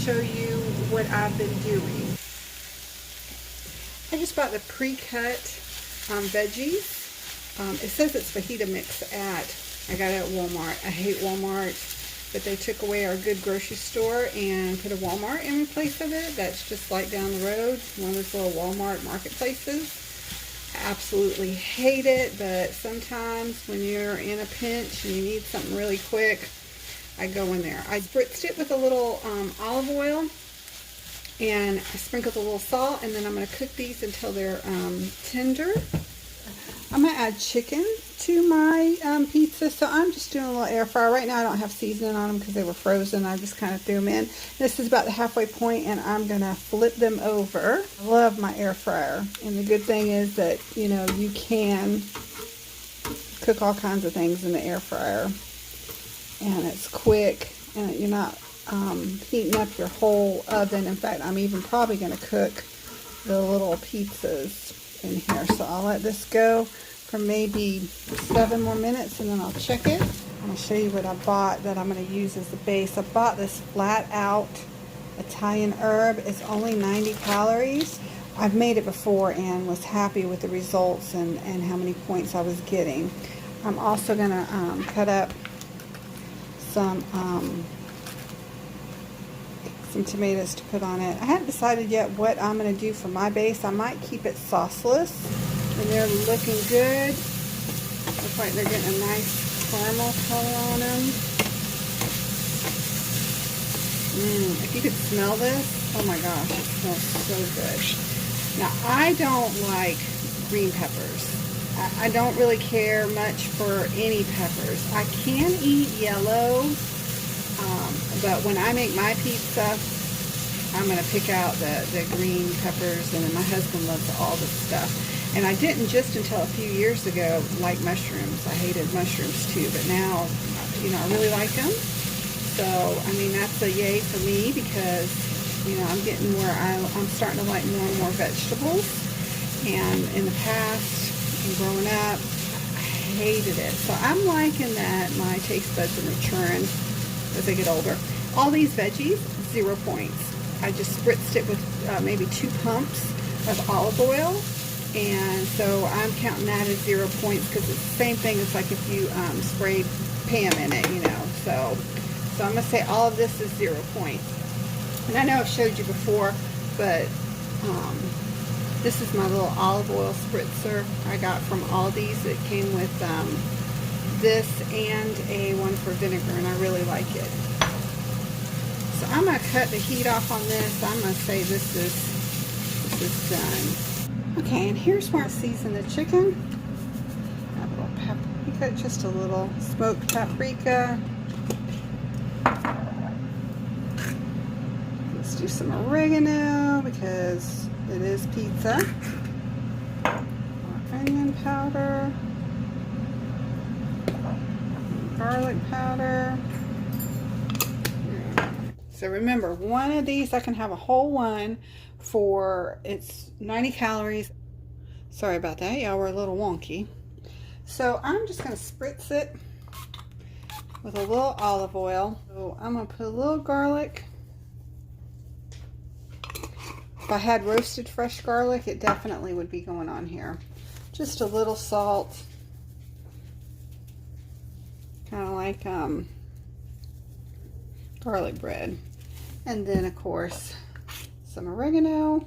show you what I've been doing. I just bought the pre-cut veggies. It says it's fajita mix I got it at Walmart. I hate Walmart, but they took away our good grocery store and put a Walmart in place of it. That's just like down the road, one of those little Walmart marketplaces. I absolutely hate it, but sometimes when you're in a pinch and you need something really quick, I go in there. I spritzed it with a little olive oil, and I sprinkled a little salt, and then I'm going to cook these until they're tender. I'm going to add chicken to my pizza, so I'm just doing a little air fryer. Right now I don't have seasoning on them because they were frozen. I just kind of threw them in. This is about the halfway point, and I'm going to flip them over. I love my air fryer, and the good thing is that, you know, you can cook all kinds of things in the air fryer, and it's quick, and you're not heating up your whole oven. In fact, I'm even probably going to cook the little pizzas in here. So I'll let this go for maybe 7 more minutes, and then I'll check it. I'm going to show you what I bought that I'm going to use as the base. I bought this Flatout Italian herb. It's only 90 calories. I've made it before and was happy with the results and how many points I was getting. I'm also going to cut up some tomatoes to put on it. I haven't decided yet what I'm going to do for my base. I might keep it sauceless, and they're looking good. Looks like they're getting a nice caramel color on them. If you could smell this, oh my gosh, it smells so good. Now, I don't like green peppers. I don't really care much for any peppers. I can eat yellow, but when I make my pizza, I'm going to pick out the green peppers, and then my husband loves all this stuff. And I didn't just until a few years ago like mushrooms. I hated mushrooms too, but now, you know, I really like them. So, I mean, that's a yay for me because, you know, I'm getting where I'm starting to like more and more vegetables. And in the past, and growing up, I hated it. So I'm liking that my taste buds are maturing as I get older. All these veggies, 0 points. I just spritzed it with maybe 2 pumps of olive oil, and so I'm counting that as 0 points because it's the same thing as like if you sprayed Pam in it, you know. So I'm gonna say all of this is 0 points. And I know I've showed you before, but this is my little olive oil spritzer I got from Aldi's. It came with this and a one for vinegar, and I really like it. So I'm going to cut the heat off on this. I'm going to say this is done. Okay, and here's where I season the chicken. Add a little paprika, just a little smoked paprika. Let's do some oregano because it is pizza. Onion powder. Garlic powder. So remember, one of these I can have a whole one for, it's 90 calories. Sorry about that, y'all were a little wonky. So I'm just going to spritz it with a little olive oil. So I'm going to put a little garlic. If I had roasted fresh garlic, it definitely would be going on here. Just a little salt. Kind of like garlic bread. And then, of course, some oregano.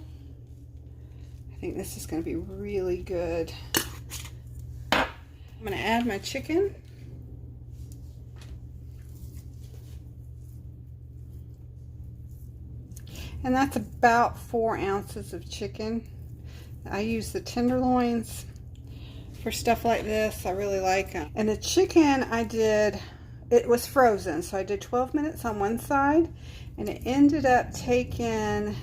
I think this is going to be really good. I'm going to add my chicken. And that's about 4 ounces of chicken. I use the tenderloins for stuff like this. I really like them. And the chicken I did, it was frozen, so I did 12 minutes on one side, and it ended up taking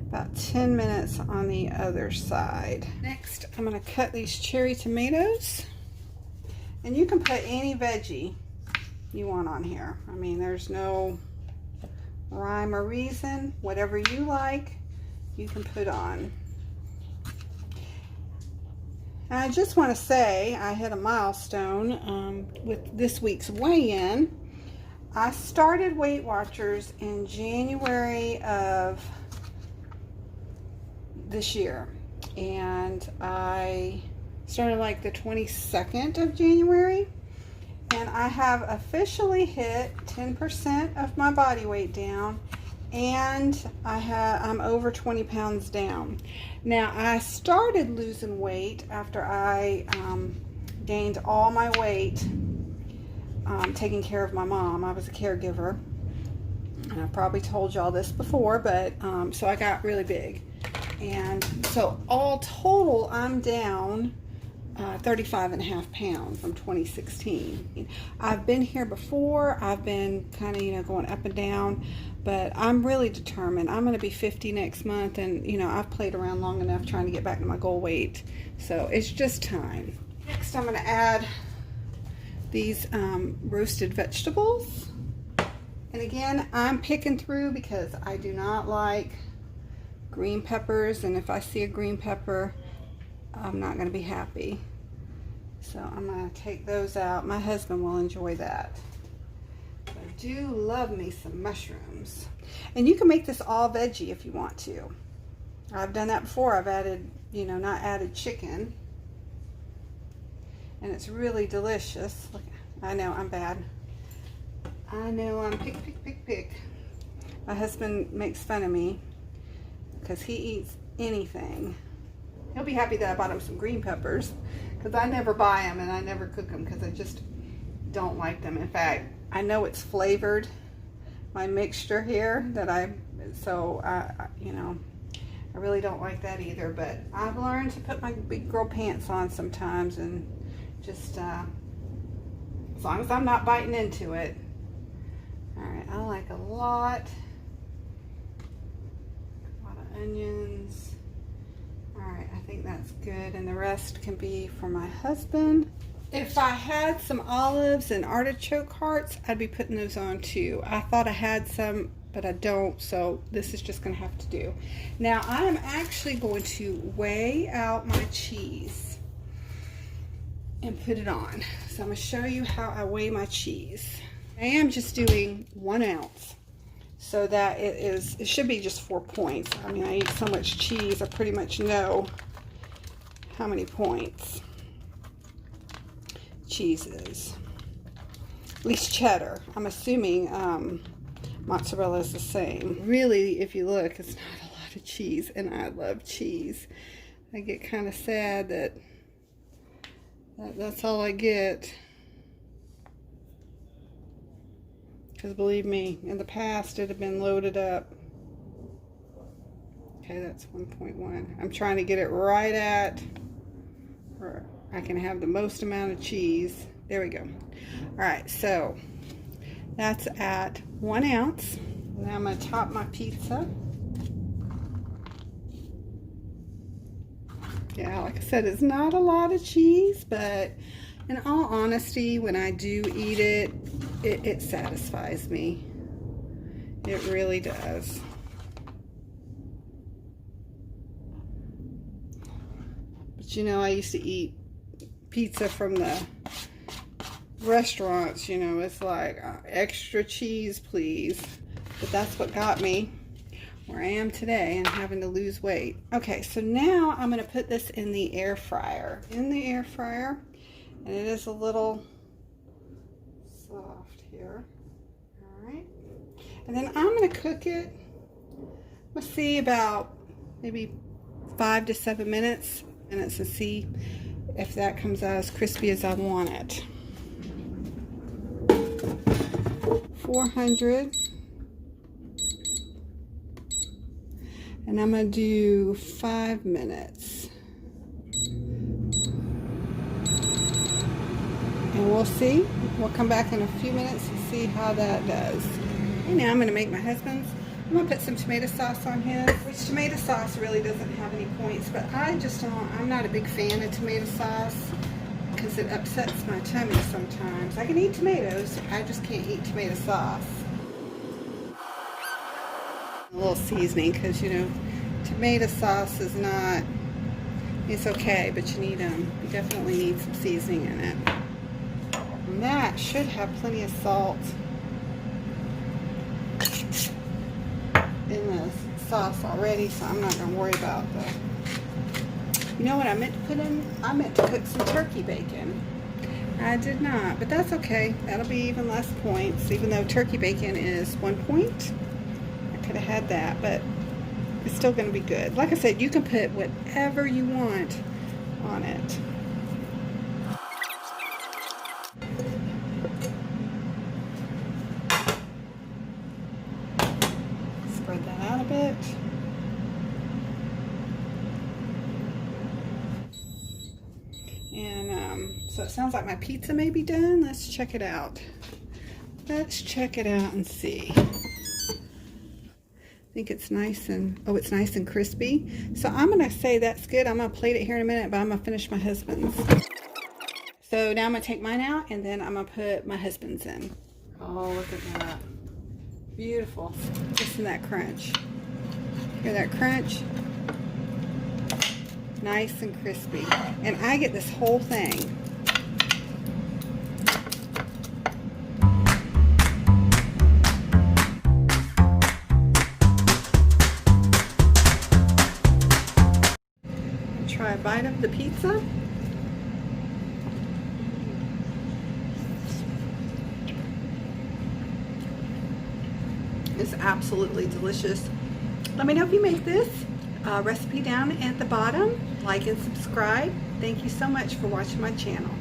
about 10 minutes on the other side. Next, I'm going to cut these cherry tomatoes, and you can put any veggie you want on here. I mean, there's no rhyme or reason. Whatever you like, you can put on. And I just want to say I hit a milestone with this week's weigh-in. I started Weight Watchers in January of this year, and I started like the 22nd of January, and I have officially hit 10% of my body weight down, and I'm over 20 pounds down. Now, I started losing weight after I gained all my weight taking care of my mom. I was a caregiver, and I probably told y'all this before, but so I got really big, and so all total I'm down 35.5 pounds from 2016. I've been here before. I've been kind of, going up and down, but I'm really determined. I'm going to be 50 next month, and, I've played around long enough trying to get back to my goal weight, so it's just time. Next, I'm going to add these roasted vegetables. And again, I'm picking through because I do not like green peppers, and if I see a green pepper, I'm not going to be happy. So I'm going to take those out. My husband will enjoy that. But I do love me some mushrooms. And you can make this all veggie if you want to. I've done that before. I've added, not added chicken. And it's really delicious. Look, I know I'm bad. I know I'm pick. My husband makes fun of me because he eats anything. He'll be happy that I bought him some green peppers, because I never buy them and I never cook them because I just don't like them. In fact, I know it's flavored, my mixture here, I really don't like that either. But I've learned to put my big girl pants on sometimes, and just as long as I'm not biting into it. All right, I like a lot of onions. All right, I think that's good, and the rest can be for my husband. If I had some olives and artichoke hearts, I'd be putting those on too. I thought I had some, but I don't, so this is just going to have to do. Now, I'm actually going to weigh out my cheese and put it on. So I'm going to show you how I weigh my cheese. I am just doing 1 ounce, so that it should be just 4 points. I mean, I eat so much cheese, I pretty much know how many points cheese is. At least cheddar. I'm assuming mozzarella is the same. Really, if you look, it's not a lot of cheese, and I love cheese. I get kind of sad that that's all I get. Because believe me, in the past, it'd have been loaded up. Okay, that's 1.1. I'm trying to get it right at where I can have the most amount of cheese. There we go. All right, so that's at 1 ounce. Now I'm going to top my pizza. Yeah, like I said, it's not a lot of cheese, but in all honesty, when I do eat it, it satisfies me. It really does. But I used to eat pizza from the restaurants, it's like extra cheese, please. But that's what got me where I am today and having to lose weight. Okay, so now I'm going to put this in the air fryer. In the air fryer, and it is a little soft here. All right, and then I'm going to cook it. Let's see, about maybe 5 to 7 minutes, and see if that comes out as crispy as I want it. 400. And I'm going to do 5 minutes. And we'll see. We'll come back in a few minutes and see how that does. And now I'm going to make my husband's. I'm going to put some tomato sauce on his, which tomato sauce really doesn't have any points, but I'm not a big fan of tomato sauce because it upsets my tummy sometimes. I can eat tomatoes, I just can't eat tomato sauce. A little seasoning, because tomato sauce is not, it's okay, but you definitely need some seasoning in it. And that should have plenty of salt in the sauce already, so I'm not going to worry about the... You know what I meant to put in? I meant to cook some turkey bacon. I did not, but that's okay. That'll be even less points, even though turkey bacon is 1 point. I could have had that, but it's still going to be good. Like I said, you can put whatever you want on it. Spread that out a bit. And so it sounds like my pizza may be done. Let's check it out. Let's check it out and see. I think it's nice and, oh, it's nice and crispy. So I'm going to say that's good. I'm going to plate it here in a minute, but I'm going to finish my husband's. So now I'm going to take mine out, and then I'm going to put my husband's in. Oh, look at that. Beautiful. Listen to that crunch. Hear that crunch? Nice and crispy. And I get this whole thing. Try a bite of the pizza. It's absolutely delicious. Let me know if you make this recipe down at the bottom. Like and subscribe. Thank you so much for watching my channel.